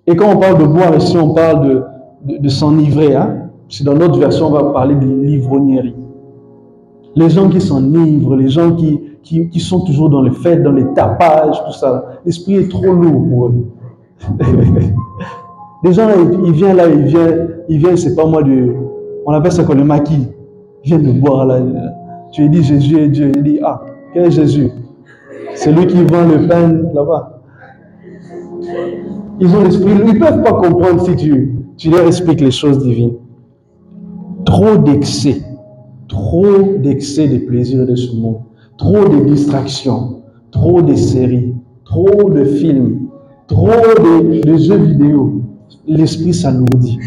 Et quand on parle de boire ici, on parle de s'enivrer. Hein? C'est dans notre version, on va parler de l'ivrognerie. Les gens qui s'enivrent, les gens qui sont toujours dans les fêtes, dans les tapages, tout ça. L'esprit est trop lourd pour eux. Les gens, ils viennent, c'est pas moi, on appelle ça comme le maquis. Ils viennent de boire là. Tu lui dis Jésus est Dieu. Il dit, ah, quel est Jésus? C'est lui qui vend le pain là-bas. Ils ont l'esprit, ils ne peuvent pas comprendre si tu leur expliques les choses divines. Trop d'excès des plaisirs de ce monde, trop de distractions, trop de séries, trop de films, trop de jeux vidéo. L'esprit s'alourdit.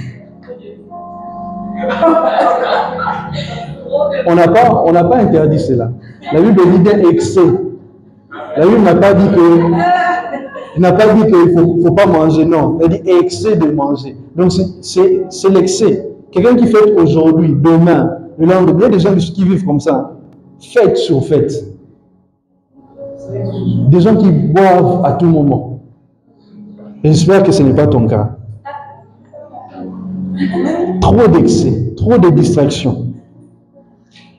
On n'a pas interdit cela. La Bible dit d'un excès. La Bible n'a pas dit qu'il ne faut pas manger, non. Elle dit excès de manger. Donc c'est l'excès. Quelqu'un qui fête aujourd'hui, demain, le lendemain, il y a des gens qui vivent comme ça. Fête sur fête. Des gens qui boivent à tout moment. J'espère que ce n'est pas ton cas. Trop d'excès, trop de distractions.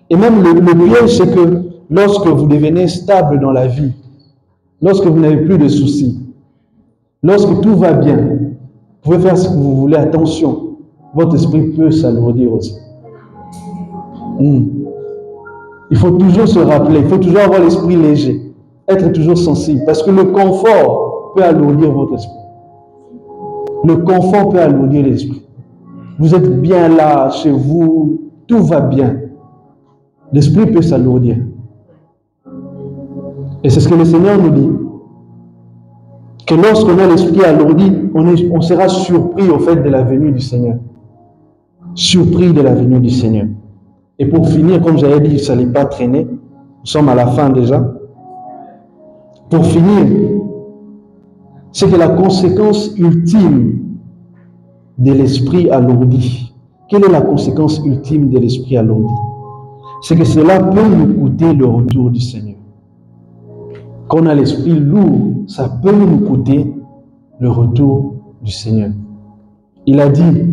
Et même le piège, c'est que lorsque vous devenez stable dans la vie, lorsque vous n'avez plus de soucis, lorsque tout va bien, vous pouvez faire ce que vous voulez, attention, votre esprit peut s'alourdir aussi. Il faut toujours se rappeler, il faut toujours avoir l'esprit léger. être toujours sensible, parce que le confort peut alourdir votre esprit. Le confort peut alourdir l'esprit. Vous êtes bien là, chez vous, tout va bien. L'esprit peut s'alourdir. Et c'est ce que le Seigneur nous dit. Que lorsqu'on a l'esprit alourdi, on sera surpris au fait de la venue du Seigneur. Surpris de la venue du Seigneur. Et pour finir, comme j'avais dit, ça n'allait pas traîner. Nous sommes à la fin déjà. Pour finir, c'est que la conséquence ultime de l'esprit alourdi. Quelle est la conséquence ultime de l'esprit alourdi? C'est que cela peut nous coûter le retour du Seigneur. Quand on a l'esprit lourd, ça peut nous coûter le retour du Seigneur. Il a dit,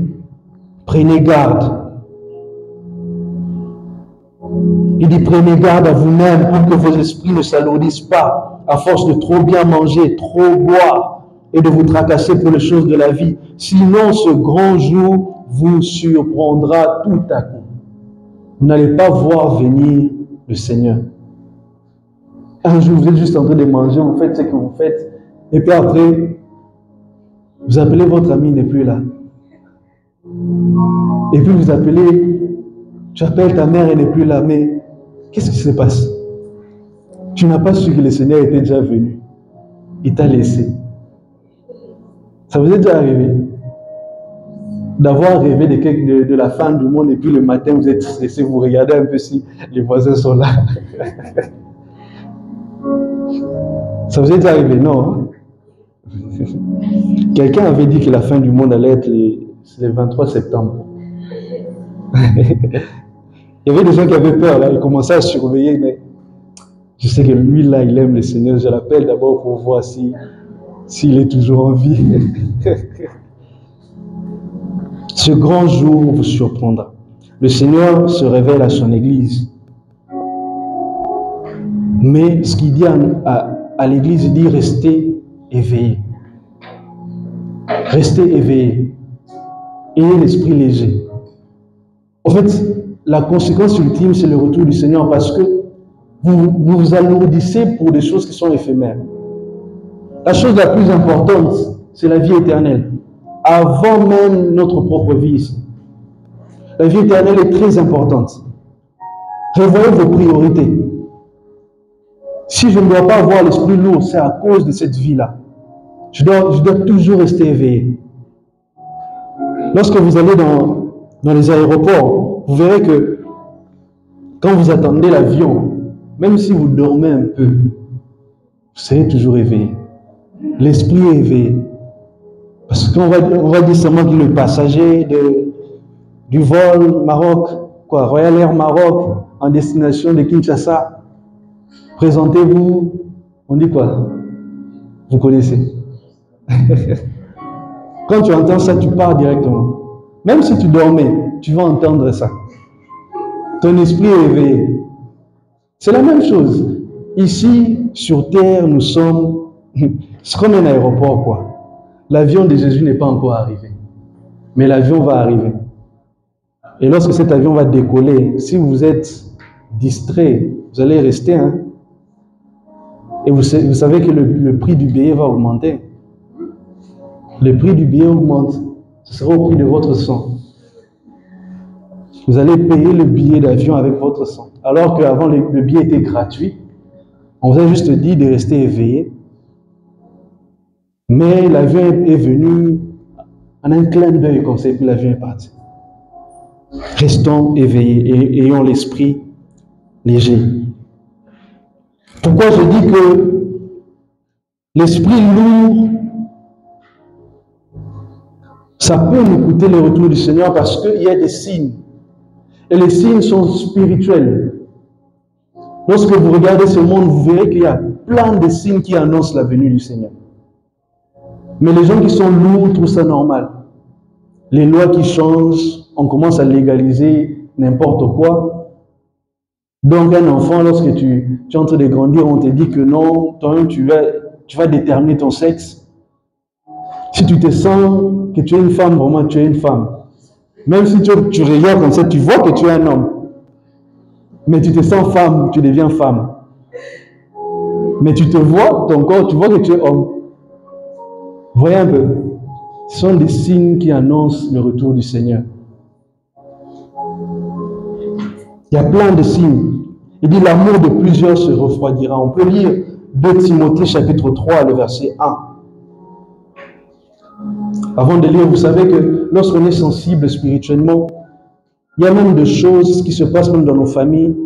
prenez garde. Il dit, prenez garde à vous-même pour que vos esprits ne s'alourdissent pas à force de trop bien manger, trop boire et de vous tracasser pour les choses de la vie. Sinon, ce grand jour vous surprendra tout à coup. Vous n'allez pas voir venir le Seigneur. Un jour, vous êtes juste en train de manger, vous faites ce que vous faites, et puis après, vous appelez votre ami, il n'est plus là. Et puis vous appelez, tu appelles ta mère, elle n'est plus là, mais qu'est-ce qui se passe? Tu n'as pas su que le Seigneur était déjà venu. Il t'a laissé. Ça vous est déjà arrivé? D'avoir rêvé de la fin du monde, et puis le matin, vous êtes stressé, vous regardez un peu si les voisins sont là. Ça vous est déjà arrivé, non? Quelqu'un avait dit que la fin du monde allait être le 23 septembre. Il y avait des gens qui avaient peur, là, ils commençaient à surveiller, mais je sais que lui, là, il aime le Seigneur. Je l'appelle d'abord pour voir s'il est toujours en vie. Ce grand jour vous surprendra. Le Seigneur se révèle à son Église. Mais ce qu'il dit à l'Église, il dit restez éveillés. Restez éveillés. Ayez l'esprit léger. En fait, la conséquence ultime, c'est le retour du Seigneur parce que vous vous alourdissez pour des choses qui sont éphémères. La chose la plus importante, c'est la vie éternelle. Avant même notre propre vie ici. La vie éternelle est très importante. Revoyez vos priorités. Si je ne dois pas avoir l'esprit lourd, c'est à cause de cette vie-là. Je dois toujours rester éveillé. Lorsque vous allez dans les aéroports, vous verrez que quand vous attendez l'avion, même si vous dormez un peu, vous serez toujours éveillé. L'esprit est éveillé. Parce qu'on va dire seulement que le passager du vol Maroc, Royal Air Maroc, en destination de Kinshasa, présentez-vous, on dit quoi? Vous connaissez. Quand tu entends ça, tu pars directement. Même si tu dormais, tu vas entendre ça. Ton esprit est éveillé. C'est la même chose. Ici, sur terre, nous sommes... C'est comme un aéroport, quoi. L'avion de Jésus n'est pas encore arrivé. Mais l'avion va arriver. Et lorsque cet avion va décoller, si vous êtes distrait, vous allez rester, hein. Et vous savez que le prix du billet va augmenter. Le prix du billet augmente. Ce sera au prix de votre sang. Vous allez payer le billet d'avion avec votre sang. Alors qu'avant, le billet était gratuit. On vous a juste dit de rester éveillé. Mais l'avion est venu en un clin d'œil comme ça, et puis l'avion est parti. Restons éveillés et ayons l'esprit léger. Pourquoi je dis que l'esprit lourd, ça peut nous coûter le retour du Seigneur parce qu'il y a des signes. Et les signes sont spirituels. Lorsque vous regardez ce monde, vous verrez qu'il y a plein de signes qui annoncent la venue du Seigneur. Mais les gens qui sont lourds trouvent ça normal. Les lois qui changent, on commence à légaliser n'importe quoi. Donc un enfant, lorsque tu es en train de grandir, on te dit que non, toi-même tu vas déterminer ton sexe. Si tu te sens que tu es une femme, vraiment tu es une femme. Même si tu regardes comme ça, tu vois que tu es un homme. Mais tu te sens femme, tu deviens femme. Mais tu te vois, ton corps, tu vois que tu es homme. Voyez un peu. Ce sont des signes qui annoncent le retour du Seigneur. Il y a plein de signes. Il dit l'amour de plusieurs se refroidira. On peut lire 2 Timothée chapitre 3, le verset 1. Avant de lire, vous savez que lorsqu'on est sensible spirituellement, il y a même des choses qui se passent même dans nos familles.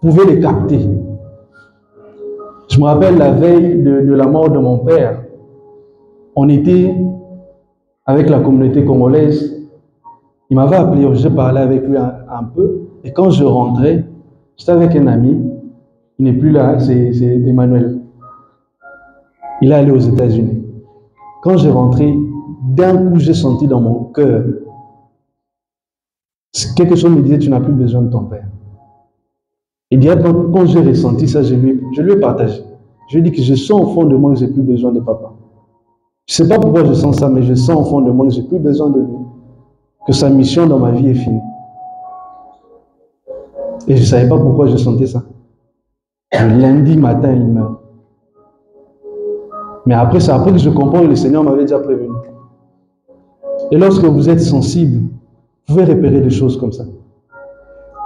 Vous pouvez les capter. Je me rappelle la veille de la mort de mon père. On était avec la communauté congolaise. Il m'avait appelé, je parlais avec lui un peu. Et quand je rentrais, j'étais avec un ami. Il n'est plus là, c'est Emmanuel. Il est allé aux États-Unis. Quand j'ai rentré, d'un coup, j'ai senti dans mon cœur, quelque chose me disait, tu n'as plus besoin de ton père. Et directement, quand j'ai ressenti ça, je lui ai partagé. Je lui ai dit que je sens au fond de moi que je n'ai plus besoin de papa. Je ne sais pas pourquoi je sens ça, mais je sens au fond de moi que je n'ai plus besoin de lui. Que sa mission dans ma vie est finie. Et je ne savais pas pourquoi je sentais ça. Le lundi matin, il meurt. Mais après, c'est après que je comprends que le Seigneur m'avait déjà prévenu. Et lorsque vous êtes sensible, vous pouvez repérer des choses comme ça.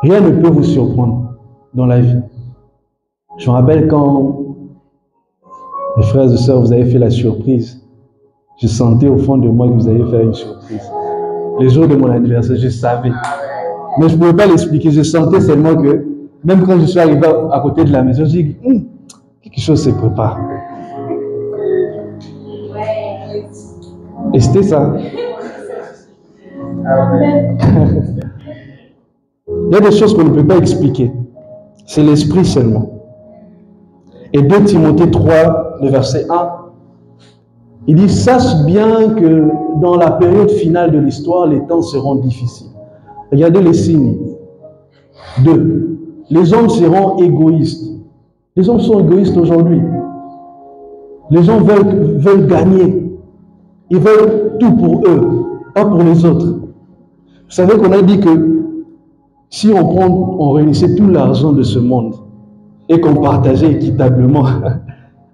Rien ne peut vous surprendre dans la vie. Je me rappelle quand, mes frères et sœurs, vous avez fait la surprise. Je sentais au fond de moi que vous alliez faire une surprise. Les jours de mon anniversaire, je savais. Mais je ne pouvais pas l'expliquer. Je sentais seulement que, même quand je suis arrivé à côté de la maison, j'ai dit, quelque chose se prépare. Et c'était ça. Il y a des choses qu'on ne peut pas expliquer. C'est l'esprit seulement. Et 2 Timothée 3, le verset 1, il dit, sache bien que dans la période finale de l'histoire, les temps seront difficiles. Regardez les signes. 2. Les hommes seront égoïstes. Les hommes sont égoïstes aujourd'hui. Les gens veulent gagner. Ils veulent tout pour eux, pas pour les autres. Vous savez qu'on a dit que si on réunissait tout l'argent de ce monde et qu'on partageait équitablement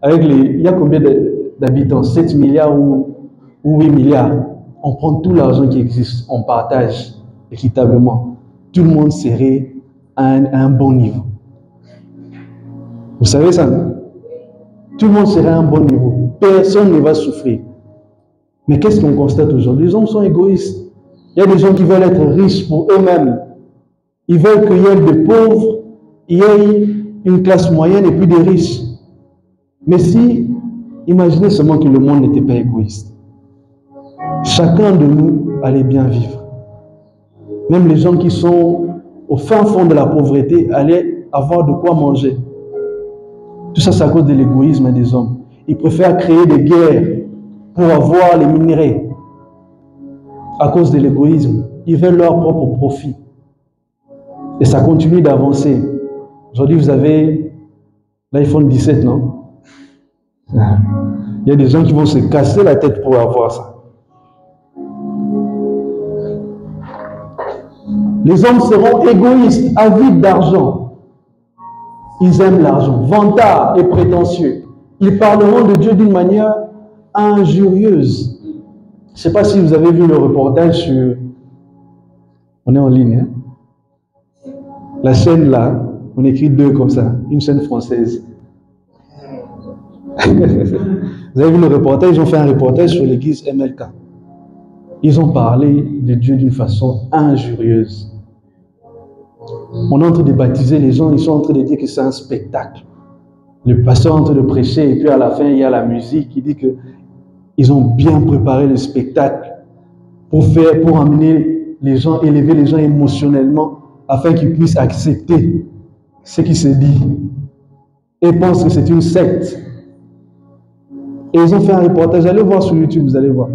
avec il y a combien d'habitants? 7 milliards ou 8 milliards. On prend tout l'argent qui existe, on partage équitablement. Tout le monde serait à un bon niveau. Vous savez ça? Tout le monde serait à un bon niveau. Personne ne va souffrir. Mais qu'est-ce qu'on constate aujourd'hui? Les hommes sont égoïstes. Il y a des gens qui veulent être riches pour eux-mêmes. Ils veulent qu'il y ait des pauvres, il y ait une classe moyenne et puis des riches. Mais si, imaginez seulement que le monde n'était pas égoïste. Chacun de nous allait bien vivre. Même les gens qui sont au fin fond de la pauvreté allaient avoir de quoi manger. Tout ça, c'est à cause de l'égoïsme des hommes. Ils préfèrent créer des guerres pour avoir les minerais. À cause de l'égoïsme, ils veulent leur propre profit. Et ça continue d'avancer. Aujourd'hui, vous avez l'iPhone 17, non? Il y a des gens qui vont se casser la tête pour avoir ça. Les hommes seront égoïstes, avides d'argent. Ils aiment l'argent, vantards et prétentieux. Ils parleront de Dieu d'une manière injurieuse. Je ne sais pas si vous avez vu le reportage sur... On est en ligne, hein? La chaîne là, on écrit 2 comme ça, une chaîne française. Vous avez vu le reportage? Ils ont fait un reportage sur l'église MLK. Ils ont parlé de Dieu d'une façon injurieuse. On est en train de baptiser les gens, ils sont en train de dire que c'est un spectacle. Le pasteur est en train de prêcher et puis à la fin, il y a la musique. Il dit qu'ils ont bien préparé le spectacle pour amener les gens, élever les gens émotionnellement afin qu'ils puissent accepter ce qui se dit et pensent que c'est une secte. Et ils ont fait un reportage, allez voir sur YouTube, vous allez voir.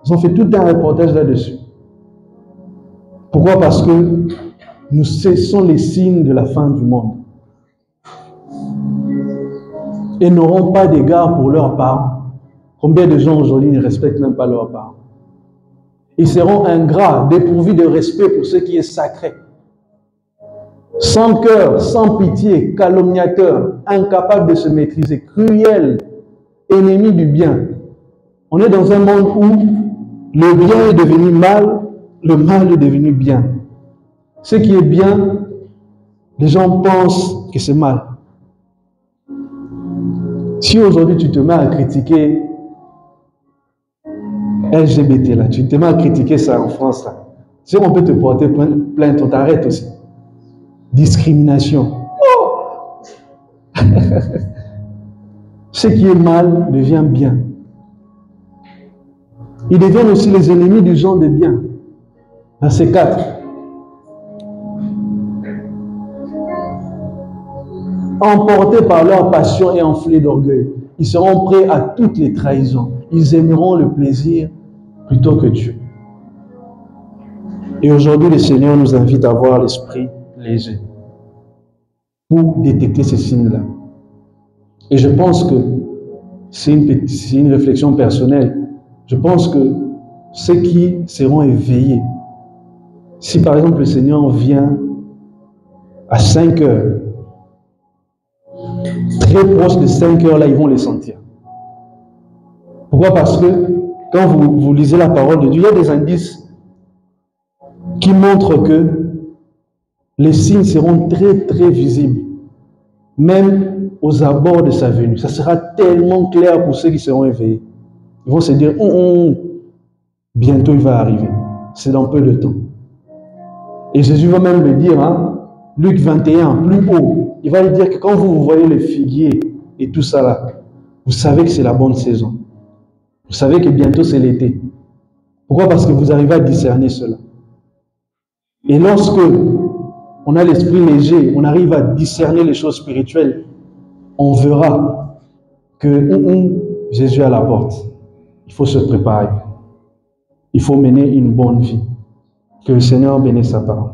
Ils ont fait tout un reportage là-dessus. Pourquoi? Parce que ce sont les signes de la fin du monde. Et n'auront pas d'égard pour leurs parents. Combien de gens aujourd'hui ne respectent même pas leurs parents? Ils seront ingrats, dépourvus de respect pour ce qui est sacré. sans cœur, sans pitié, calomniateur, incapable de se maîtriser, cruel, ennemi du bien. On est dans un monde où le bien est devenu mal, le mal est devenu bien. Ce qui est bien, les gens pensent que c'est mal. Si aujourd'hui tu te mets à critiquer LGBT là, tu te mets à critiquer ça en France là, si on peut te porter plainte, on t'arrête aussi. Discrimination. Oh! Ce qui est mal devient bien. Ils deviennent aussi les ennemis du genre de bien. Verset 4. Emportés par leur passion et enflés d'orgueil, ils seront prêts à toutes les trahisons. Ils aimeront le plaisir plutôt que Dieu. Et aujourd'hui, le Seigneur nous invite à avoir l'esprit léger pour détecter ces signes-là. Et je pense que c'est une réflexion personnelle. Je pense que ceux qui seront éveillés, si par exemple le Seigneur vient à 5 heures, très proche de 5 heures, là, ils vont les sentir. Pourquoi? Parce que quand vous lisez la parole de Dieu, il y a des indices qui montrent que les signes seront très, très visibles, même aux abords de sa venue. Ça sera tellement clair pour ceux qui seront éveillés. Ils vont se dire, bientôt il va arriver. C'est dans peu de temps. Et Jésus va même le dire, hein, Luc 21, plus haut. Il va lui dire que quand vous voyez les figuiers et tout ça là, vous savez que c'est la bonne saison. Vous savez que bientôt c'est l'été. Pourquoi? Parce que vous arrivez à discerner cela. Et lorsque on a l'esprit léger, on arrive à discerner les choses spirituelles, on verra que Jésus est à la porte. Il faut se préparer. Il faut mener une bonne vie. Que le Seigneur bénisse sa parole.